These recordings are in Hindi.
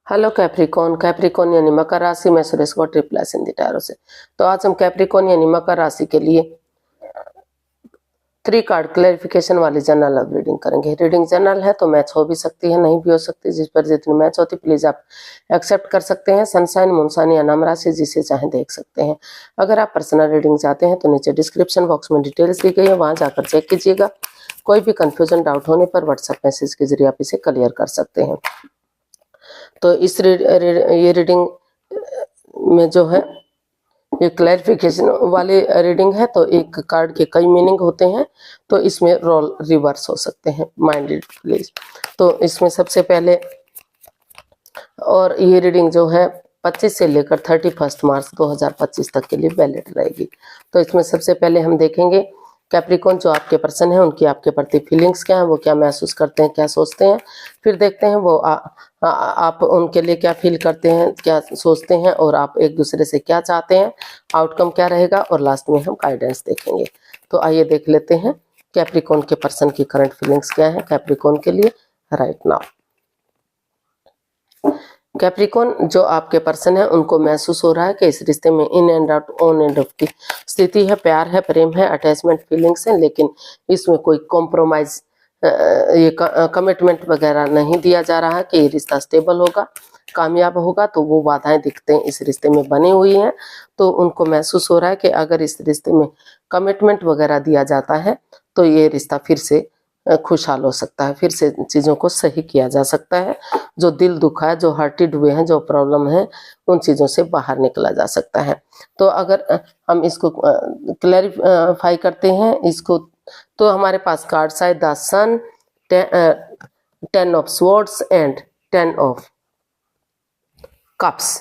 Hello Capricorn. कैप्रिकॉन यानी मकर राशि में सुरेश को ट्रिपल एस हिंदी टैरो से। तो आज हम कैप्रिकॉन यानी मकर राशि के लिए 3 कार्ड क्लैरिफिकेशन वाली जनरल लव रीडिंग करेंगे। रीडिंग जनरल है तो मैच हो भी सकती है, नहीं भी हो सकती। जिस पर जितनी मैच होती प्लीज आप एक्सेप्ट कर सकते हैं। सनसाइन, मूनसाइन या नाम राशि जिसे चाहें देख सकते हैं। अगर आप पर्सनल रीडिंग चाहते हैं तो नीचे डिस्क्रिप्शन बॉक्स में डिटेल्स दी गई है, वहां जाकर चेक कीजिएगा। कोई भी कंफ्यूजन, डाउट होने पर व्हाट्सएप मैसेज के जरिए आप इसे क्लियर कर सकते हैं। तो इस ये रीडिंग में जो है ये क्लैरिफिकेशन वाली रीडिंग है, तो एक कार्ड के कई मीनिंग होते हैं, तो इसमें रोल रिवर्स हो सकते हैं। Minded please. तो इसमें सबसे पहले, और ये रीडिंग जो है 25 से लेकर 31 मार्च 2025 तक के लिए वैलिड रहेगी। तो इसमें सबसे पहले हम देखेंगे कैप्रिकॉन जो आपके पर्सन है उनकी आपके प्रति फीलिंग्स क्या है, वो क्या महसूस करते हैं, क्या सोचते हैं। फिर देखते हैं वो आप उनके लिए क्या फील करते हैं, क्या सोचते हैं, और आप एक दूसरे से क्या चाहते हैं, आउटकम क्या रहेगा, और लास्ट में हम गाइडेंस देखेंगे। तो आइए देख लेते हैं कैप्रिकॉन के पर्सन की करंट फीलिंग्स क्या है कैप्रिकॉन के लिए राइट नाउ। कैप्रिकॉन जो आपके पर्सन है उनको महसूस हो रहा है कि इस रिश्ते में in and out, on end of की स्थिति है। प्यार है, प्रेम है, अटैचमेंट फीलिंग्स है, लेकिन इसमें कोई कॉम्प्रोमाइज, ये कमिटमेंट वगैरह नहीं दिया जा रहा है कि ये रिश्ता स्टेबल होगा, कामयाब होगा। तो वो बाधाएं दिखते हैं इस रिश्ते में बनी हुई हैं। तो उनको महसूस हो रहा है कि अगर इस रिश्ते में कमिटमेंट वगैरह दिया जाता है तो ये रिश्ता फिर से खुशहाल हो सकता है, फिर से चीज़ों को सही किया जा सकता है। जो दिल दुखा है, जो हर्टेड हुए हैं, जो प्रॉब्लम है, उन चीज़ों से बाहर निकला जा सकता है। तो अगर हम इसको क्लैरिफाई करते हैं इसको, तो हमारे पास कार्ड्स आए the sun, 10 of swords and 10 of cups.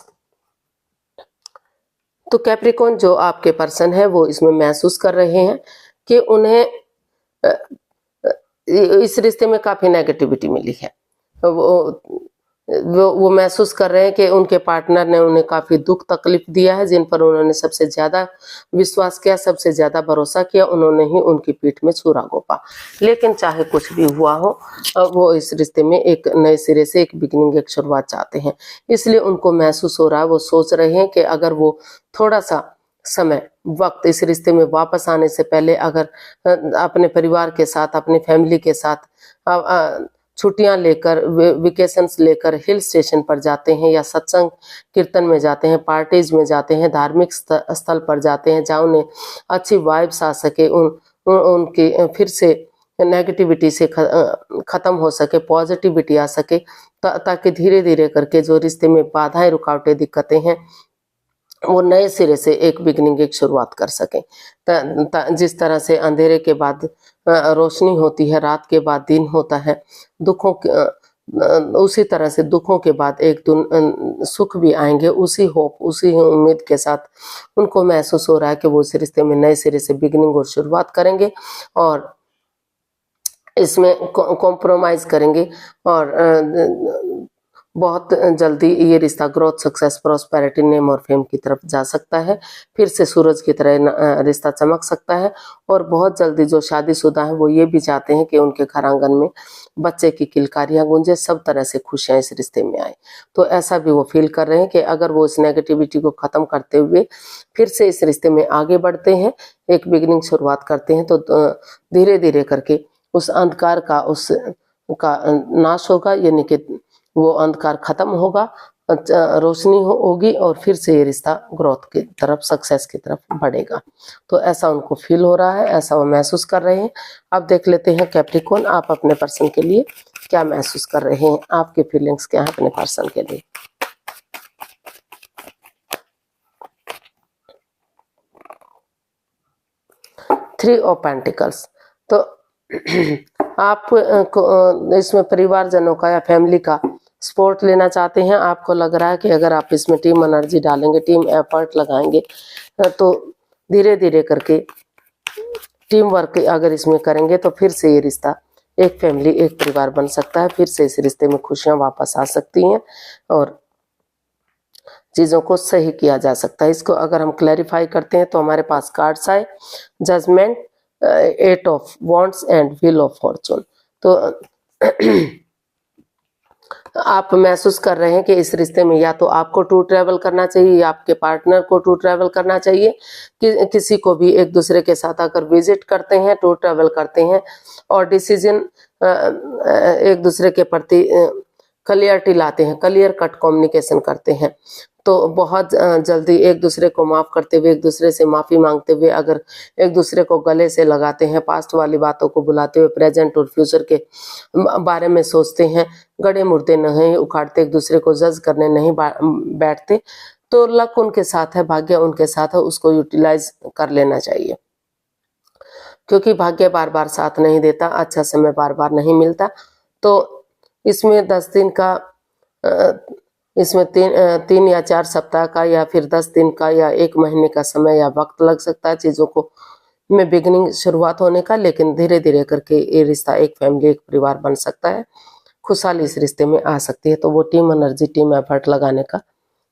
तो कैप्रिकॉन जो आपके पर्सन है वो इसमें महसूस कर रहे हैं कि उन्हें इस रिश्ते में काफी नेगेटिविटी मिली है। वो महसूस कर रहे हैं कि उनके पार्टनर ने उन्हें काफी दुख तकलीफ दिया है, जिन पर उन्होंने सबसे ज्यादा विश्वास किया, सबसे ज्यादा भरोसा किया, उन्होंने ही उनकी पीठ में छुरा घोंपा। लेकिन चाहे कुछ भी हुआ हो, वो इस रिश्ते में एक नए सिरे से एक बिगिनिंग, एक शुरुआत चाहते हैं। इसलिए उनको महसूस हो रहा है, वो सोच रहे हैं कि अगर वो थोड़ा सा समय, वक्त इस रिश्ते में वापस आने से पहले अगर अपने परिवार के साथ, अपनी फैमिली के साथ छुट्टियां लेकर, वेकेशंस लेकर हिल स्टेशन पर जाते हैं, या सत्संग कीर्तन में जाते हैं, पार्टीज में जाते हैं, धार्मिक स्थल पर जाते हैं जहाँ उन्हें अच्छी वाइब्स आ सके, उनकी फिर से नेगेटिविटी से खत्म हो सके, पॉजिटिविटी आ सके, ताकि धीरे धीरे करके जो रिश्ते में बाधाएं, रुकावटें, दिक्कतें हैं, वो नए सिरे से एक बिगनिंग, एक शुरुआत कर सकें। जिस तरह से अंधेरे के बाद रोशनी होती है, रात के बाद दिन होता है, दुखों उसी तरह से दुखों के बाद एक सुख भी आएंगे। उसी होप, उसी उम्मीद के साथ उनको महसूस हो रहा है कि वो इस रिश्ते में नए सिरे से बिगनिंग और शुरुआत करेंगे, और इसमें कॉम्प्रोमाइज करेंगे, और बहुत जल्दी ये रिश्ता ग्रोथ, सक्सेस, प्रॉस्पेरिटी, नेम और फेम की तरफ जा सकता है। फिर से सूरज की तरह रिश्ता चमक सकता है। और बहुत जल्दी जो शादीशुदा है वो ये भी चाहते हैं कि उनके घर आंगन में बच्चे की किलकारियां गूंजे, सब तरह से खुशियां इस रिश्ते में आए। तो ऐसा भी वो फील कर रहे हैं कि अगर वो इस नेगेटिविटी को खत्म करते हुए फिर से इस रिश्ते में आगे बढ़ते हैं, एक बिगिनिंग शुरुआत करते हैं, तो धीरे धीरे करके उस अंधकार का नाश होगा, यानी कि वो अंधकार खत्म होगा, रोशनी होगी, और फिर से ये रिश्ता ग्रोथ की तरफ, सक्सेस की तरफ बढ़ेगा। तो ऐसा उनको फील हो रहा है, ऐसा वो महसूस कर रहे हैं। अब देख लेते हैं कैप्रिकॉन आप अपने पर्सन के लिए क्या महसूस कर रहे हैं, आपके फीलिंग्स क्या है अपने पर्सन के लिए। Three of pentacles. तो आप इसमें परिवारजनों का या फैमिली का सपोर्ट लेना चाहते हैं। आपको लग रहा है कि अगर आप इसमें टीम एनर्जी डालेंगे, टीम एफर्ट लगाएंगे, तो धीरे धीरे करके टीम वर्क अगर इसमें करेंगे तो फिर से ये रिश्ता एक फैमिली, एक परिवार बन सकता है। फिर से इस रिश्ते में खुशियां वापस आ सकती हैं और चीज़ों को सही किया जा सकता है। इसको अगर हम क्लैरिफाई करते हैं तो हमारे पास कार्ड्स आए judgment, 8 of wands and wheel of fortune. तो आप महसूस कर रहे हैं कि इस रिश्ते में या तो आपको टूर ट्रैवल करना चाहिए या आपके पार्टनर को टूर ट्रैवल करना चाहिए। कि किसी को भी एक दूसरे के साथ अगर विजिट करते हैं, टूर ट्रैवल करते हैं और डिसीजन एक दूसरे के प्रति क्लियरिटी लाते हैं, क्लियर कट कम्युनिकेशन करते हैं, तो बहुत जल्दी एक दूसरे को माफ़ करते हुए, एक दूसरे से माफ़ी मांगते हुए अगर एक दूसरे को गले से लगाते हैं, पास्ट वाली बातों को बुलाते हुए प्रेजेंट और फ्यूचर के बारे में सोचते हैं, गड़े मुर्दे नहीं उखाड़ते, एक दूसरे को जज करने नहीं बैठते, तो लक उनके साथ है, भाग्य उनके साथ है, उसको यूटिलाइज कर लेना चाहिए। क्योंकि भाग्य बार बार साथ नहीं देता, अच्छा समय बार बार नहीं मिलता। तो इसमें 10 दिन का इसमें 3 या 4 सप्ताह का या फिर 10 दिन का या 1 महीने का समय या वक्त लग सकता है चीज़ों को में बिगिनिंग शुरुआत होने का, लेकिन धीरे धीरे करके ये रिश्ता एक फैमिली, एक परिवार बन सकता है, खुशहाली इस रिश्ते में आ सकती है। तो वो टीम एनर्जी, टीम एफर्ट लगाने का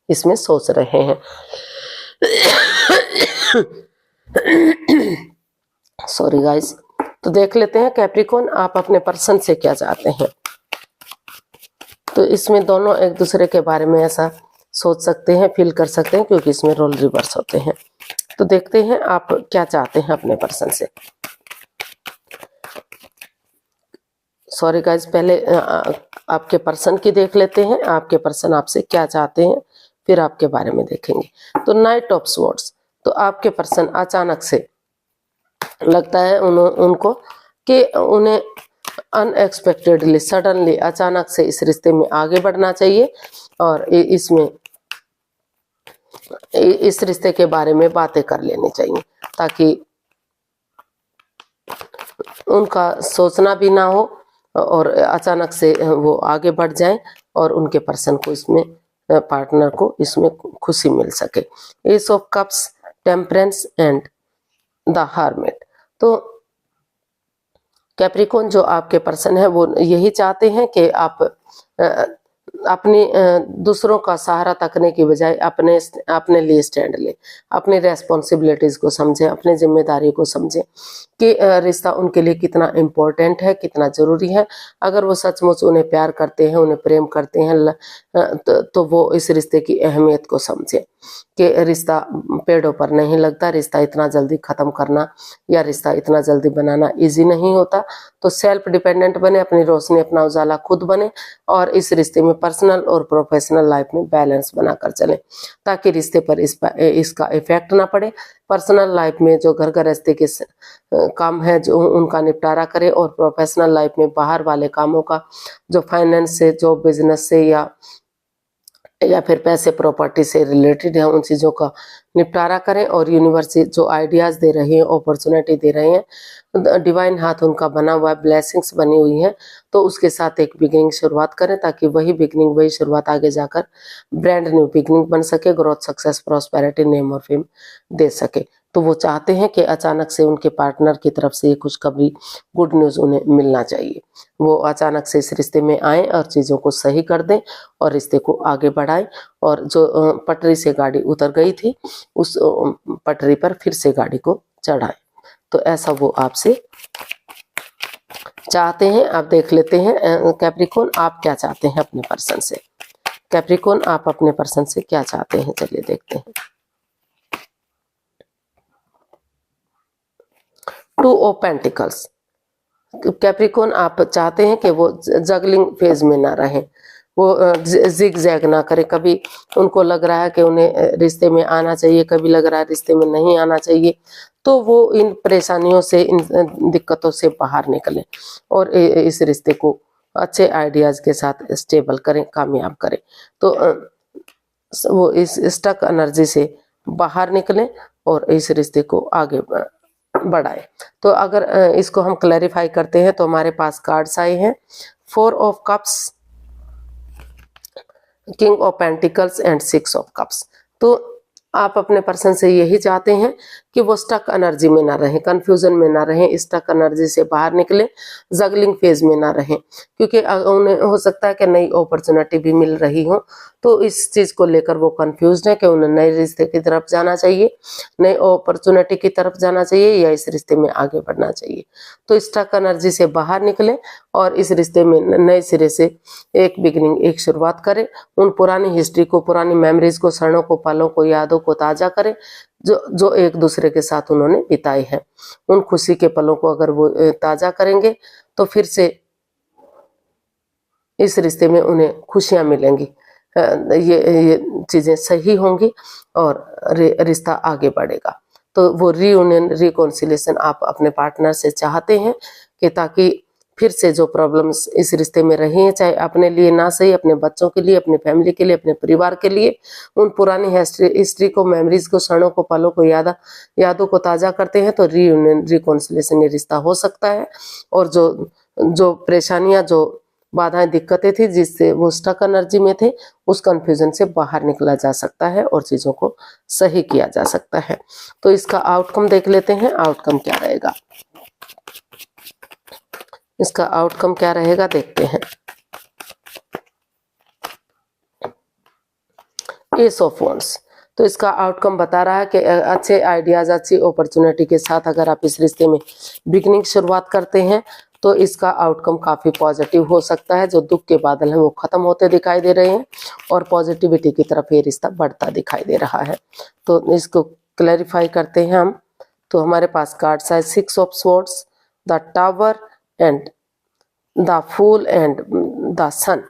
इसमें सोच रहे हैं। Sorry guys. तो देख लेते हैं कैप्रिकॉर्न आप अपने पर्सन से क्या चाहते हैं। तो इसमें दोनों एक दूसरे के बारे में ऐसा सोच सकते हैं, फील कर सकते हैं, क्योंकि इसमें रोल रिवर्स होते हैं। तो देखते हैं आप क्या चाहते हैं अपने पर्सन से। सॉरी गाइस, पहले आपके पर्सन की देख लेते हैं, आपके पर्सन आपसे क्या चाहते हैं, फिर आपके बारे में देखेंगे। तो नाइट ऑफ स्वॉर्ड्स, तो आपके पर्सन अचानक से लगता है उनको कि उन्हें अनएक्सपेक्टेडली, सडनली, अचानक से इस रिश्ते में आगे बढ़ना चाहिए और इसमें इस रिश्ते के बारे में बातें कर लेनी चाहिए, ताकि उनका सोचना भी ना हो और अचानक से वो आगे बढ़ जाएं और उनके पर्सन को इसमें, पार्टनर को इसमें खुशी मिल सके। S of cups, temperance and the hermit. तो कैप्रिकॉर्न जो आपके पर्सन है वो यही चाहते हैं कि आप अपनी दूसरों का सहारा तकने की बजाय अपने लिए स्टैंड ले, अपनी रेस्पॉन्सिबिलिटीज को समझें, अपनी जिम्मेदारी को समझें कि रिश्ता उनके लिए कितना इम्पोर्टेंट है, कितना जरूरी है। अगर वो सचमुच उन्हें प्यार करते हैं, उन्हें प्रेम करते हैं, तो वो इस रिश्ते की अहमियत को समझें कि रिश्ता पेड़ों पर नहीं लगता, रिश्ता इतना जल्दी खत्म करना या रिश्ता इतना जल्दी बनाना इजी नहीं होता। तो सेल्फ डिपेंडेंट बने, अपनी रोशनी, अपना उजाला खुद बने और इस रिश्ते में पर्सनल और प्रोफेशनल लाइफ में बैलेंस बनाकर चलें, ताकि रिश्ते पर इसका इफेक्ट ना पड़े। पर्सनल लाइफ में जो घर गृहस्थी के काम है जो उनका निपटारा करें और प्रोफेशनल लाइफ में बाहर वाले कामों का, जो फाइनेंस से, जो बिजनेस से या फिर पैसे प्रॉपर्टी से रिलेटेड है, उन चीज़ों का निपटारा करें। और यूनिवर्स जो आइडियाज़ दे रहे हैं, अपॉर्चुनिटी दे रहे हैं, डिवाइन हाथ उनका बना हुआ है, ब्लेसिंग्स बनी हुई हैं, तो उसके साथ एक बिगिनिंग शुरुआत करें, ताकि वही बिगिनिंग, वही शुरुआत आगे जाकर ब्रांड न्यू बिगिनिंग बन सके, ग्रोथ, सक्सेस, प्रॉस्पेरिटी, नेम और फेम दे सके। तो वो चाहते हैं कि अचानक से उनके पार्टनर की तरफ से ये खुशखबरी, गुड न्यूज़ उन्हें मिलना चाहिए। वो अचानक से इस रिश्ते में आएँ और चीज़ों को सही कर दें और रिश्ते को आगे बढ़ाएं और जो पटरी से गाड़ी उतर गई थी उस पटरी पर फिर से गाड़ी को चढ़ाएं। तो ऐसा वो आपसे चाहते हैं। आप देख लेते हैं कैप्रिकॉर्न आप क्या चाहते हैं अपने पर्सन से। कैप्रिकॉर्न आप अपने पर्सन से क्या चाहते हैं, चलिए देखते हैं। टू ऑफ पेंटिकल्स, कैप्रिकॉर्न आप चाहते हैं कि वो जगलिंग फेज में ना रहें, वो जिग जैग ना करे। कभी उनको लग रहा है कि उन्हें रिश्ते में आना चाहिए, कभी लग रहा है रिश्ते में नहीं आना चाहिए। तो वो इन परेशानियों से, इन दिक्कतों से बाहर निकलें और इस रिश्ते को अच्छे आइडियाज़ के साथ स्टेबल करें, कामयाब करें। तो वो इस स्टक एनर्जी से बाहर निकलें और इस रिश्ते को आगे बढ़ाए। तो अगर इसको हम क्लैरिफाई करते हैं तो हमारे पास कार्ड्स आए हैं, 4 of cups, king of pentacles and 6 of cups. तो आप अपने पर्सन से यही चाहते हैं कि वो स्टक एनर्जी में ना रहें, कंफ्यूजन में ना रहें, स्टक एनर्जी से बाहर निकले, जगलिंग फेज में ना रहें, क्योंकि उन्हें हो सकता है कि नई अपॉर्चुनिटी भी मिल रही हो, तो इस चीज़ को लेकर वो कंफ्यूज है कि उन्हें नए रिश्ते की तरफ जाना चाहिए, नई अपॉर्चुनिटी की तरफ जाना चाहिए या इस रिश्ते में आगे बढ़ना चाहिए। तो स्टक एनर्जी से बाहर निकलें और इस रिश्ते में नए सिरे से एक बिगिनिंग, एक शुरुआत करें। उन पुरानी हिस्ट्री को, पुरानी मेमोरीज को, क्षणों को, पलों को, यादों को ताज़ा करें जो एक दूसरे के साथ उन्होंने बिताई है। उन खुशी के पलों को अगर वो ताज़ा करेंगे तो फिर से इस रिश्ते में उन्हें खुशियां मिलेंगी, ये चीज़ें सही होंगी और रिश्ता आगे बढ़ेगा। तो वो रीयूनियन, रिकॉन्सिलेशन आप अपने पार्टनर से चाहते हैं कि ताकि फिर से जो प्रॉब्लम्स इस रिश्ते में रही हैं, चाहे अपने लिए ना सही, अपने बच्चों के लिए, अपनी फैमिली के लिए, अपने परिवार के लिए, उन पुरानी हिस्ट्री को, मेमोरीज को, क्षणों को, पलों को, यादों को ताज़ा करते हैं तो रीयूनियन, रिकॉन्सिलेशन ये रिश्ता हो सकता है। और जो परेशानियां, जो बाधाएं, दिक्कतें थी जिससे वो स्टक एनर्जी में थे, उस कंफ्यूजन से बाहर निकला जा सकता है और चीज़ों को सही किया जा सकता है। तो इसका आउटकम देख लेते हैं, आउटकम क्या रहेगा। इसका आउटकम क्या रहेगा देखते हैं। एस ऑफ वंड्स, तो इसका आउटकम बता रहा है कि अच्छे आइडियाज, अच्छी अपॉर्चुनिटी के साथ अगर आप इस रिश्ते में बिगिनिंग शुरुआत करते हैं तो इसका आउटकम काफ़ी पॉजिटिव हो सकता है। जो दुख के बादल हैं वो ख़त्म होते दिखाई दे रहे हैं और पॉजिटिविटी की तरफ ये रिश्ता बढ़ता दिखाई दे रहा है। तो इसको क्लैरिफाई करते हैं हम। तो हमारे पास कार्ड्स है 6 of swords, the tower and the fool and the sun.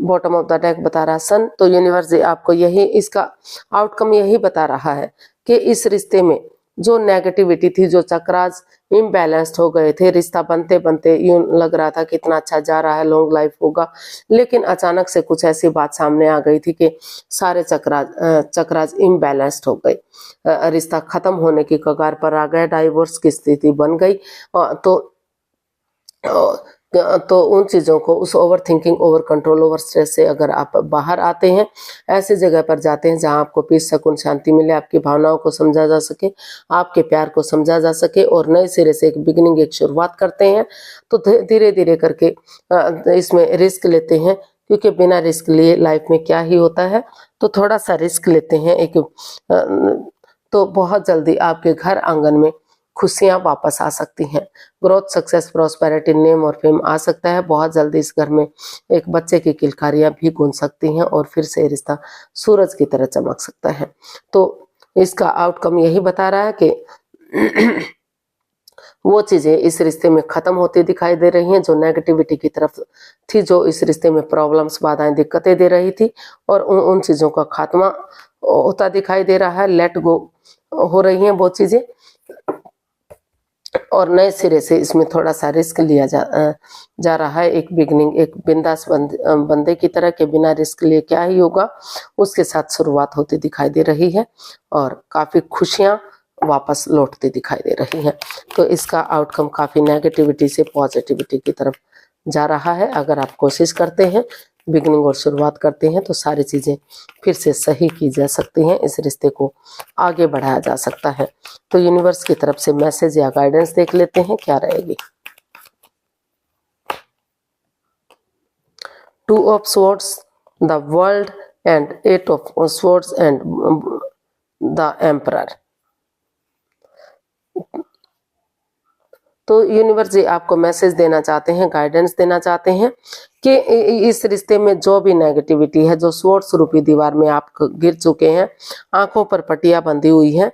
Bottom of the deck बता रहा सन। तो यूनिवर्स आपको यही, इसका आउटकम यही बता रहा है कि इस रिश्ते में जो नेगेटिविटी थी, जो चक्रास इम्बैलेंस्ड हो गए थे, रिश्ता बनते बनते यूं लग रहा था कितना अच्छा जा रहा है, लॉन्ग लाइफ होगा, लेकिन अचानक से कुछ ऐसी बात सामने आ गई थी कि सारे चक्रास इम्बैलेंस्ड हो गए, रिश्ता खत्म होने की कगार पर आ गया, डाइवोर्स की स्थिति बन गई। तो उन चीज़ों को, उस over thinking, over control, over stress से अगर आप बाहर आते हैं, ऐसी जगह पर जाते हैं जहां आपको पीस, सुकून, शांति मिले, आपकी भावनाओं को समझा जा सके, आपके प्यार को समझा जा सके और नए सिरे से एक बिगिनिंग, एक शुरुआत करते हैं, तो धीरे धीरे करके इसमें रिस्क लेते हैं, क्योंकि बिना रिस्क लिए लाइफ में क्या ही होता है। तो थोड़ा सा रिस्क लेते हैं तो बहुत जल्दी आपके घर आंगन में खुशियां वापस आ सकती हैं। ग्रोथ, सक्सेस, प्रॉस्पेरिटी, नेम और फेम आ सकता है। बहुत जल्दी इस घर में एक बच्चे की किलकारियां भी गूंज सकती हैं और फिर से रिश्ता सूरज की तरह चमक सकता है। तो इसका आउटकम यही बता रहा है कि वो चीज़ें इस रिश्ते में ख़त्म होती दिखाई दे रही हैं जो नेगेटिविटी की तरफ थी, जो इस रिश्ते में प्रॉब्लम्स, बाधाएं, दिक्कतें दे रही थी, और उन चीज़ों का खात्मा होता दिखाई दे रहा है। लेट गो हो रही हैं वो चीज़ें और नए सिरे से इसमें थोड़ा सा रिस्क लिया जा रहा है। एक बिगनिंग, एक बिंदास बंदे की तरह के बिना रिस्क लिए क्या ही होगा, उसके साथ शुरुआत होती दिखाई दे रही है और काफ़ी खुशियां वापस लौटती दिखाई दे रही हैं। तो इसका आउटकम काफ़ी नेगेटिविटी से पॉजिटिविटी की तरफ जा रहा है। अगर आप कोशिश करते हैं, बिगनिंग और शुरुआत करते हैं, तो सारी चीज़ें फिर से सही की जा सकती हैं, इस रिश्ते को आगे बढ़ाया जा सकता है। तो यूनिवर्स की तरफ से मैसेज या गाइडेंस देख लेते हैं क्या रहेगी। 2 of swords, the world and 8 of swords and the emperor. तो यूनिवर्स जी आपको मैसेज देना चाहते हैं, गाइडेंस देना चाहते हैं कि इस रिश्ते में जो भी नेगेटिविटी है, जो स्वॉर्ड्स रूपी दीवार में आप गिर चुके हैं, आंखों पर पट्टियां बंधी हुई हैं,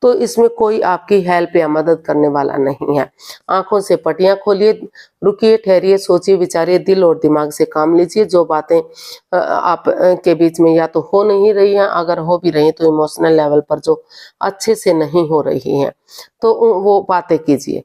तो इसमें कोई आपकी हेल्प या मदद करने वाला नहीं है। आंखों से पट्टियां खोलिए, रुकिए, ठहरिए, सोचिए, विचारिए, दिल और दिमाग से काम लीजिए। जो बातें आप के बीच में या तो हो नहीं रही हैं, अगर हो भी रही हैं तो इमोशनल लेवल पर जो अच्छे से नहीं हो रही हैं, तो वो बातें कीजिए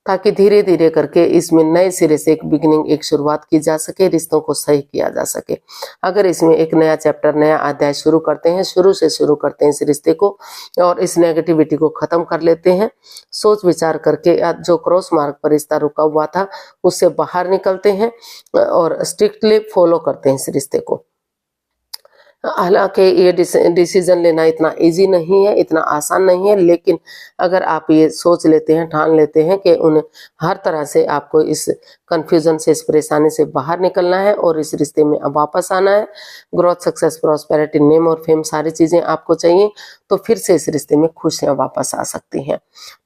ताकि धीरे धीरे करके इसमें नए सिरे से एक बिगिनिंग, एक शुरुआत की जा सके, रिश्तों को सही किया जा सके। अगर इसमें एक नया चैप्टर, नया अध्याय शुरू करते हैं, शुरू से शुरू करते हैं इस रिश्ते को और इस नेगेटिविटी को ख़त्म कर लेते हैं, सोच विचार करके जो क्रॉस मार्ग पर रिश्ता रुका हुआ था उससे बाहर निकलते हैं और स्ट्रिक्टली फॉलो करते हैं इस रिश्ते को। हालांकि ये डिसीजन लेना इतना इजी नहीं है, इतना आसान नहीं है, लेकिन अगर आप ये सोच लेते हैं, ठान लेते हैं कि उन हर तरह से आपको इस कंफ्यूजन से, इस परेशानी से बाहर निकलना है और इस रिश्ते में अब वापस आना है। ग्रोथ, सक्सेस, प्रॉस्पेरिटी, नेम और फेम सारी चीजें आपको चाहिए, तो फिर से इस रिश्ते में खुशियां वापस आ सकती हैं।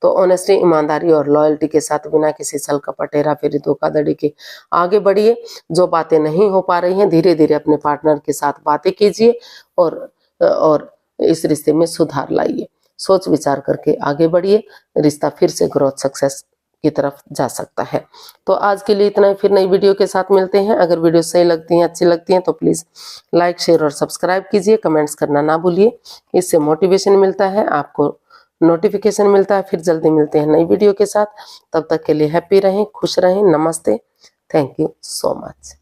तो ऑनेस्टी, ईमानदारी और लॉयल्टी के साथ बिना किसी छल कपट, हेरा फेरी, धोखाधड़ी के आगे बढ़िए। जो बातें नहीं हो पा रही हैं, धीरे धीरे अपने पार्टनर के साथ बातें कीजिए और इस रिश्ते में सुधार लाइए। सोच विचार करके आगे बढ़िए, रिश्ता फिर से ग्रोथ, सक्सेस की तरफ जा सकता है। तो आज के लिए इतना ही, फिर नई वीडियो के साथ मिलते हैं। अगर वीडियो सही लगती हैं, अच्छी लगती हैं तो प्लीज़ लाइक, शेयर और सब्सक्राइब कीजिए। कमेंट्स करना ना भूलिए, इससे मोटिवेशन मिलता है, आपको नोटिफिकेशन मिलता है। फिर जल्दी मिलते हैं नई वीडियो के साथ। तब तक के लिए हैप्पी रहें, खुश रहें। नमस्ते, थैंक यू सो मच।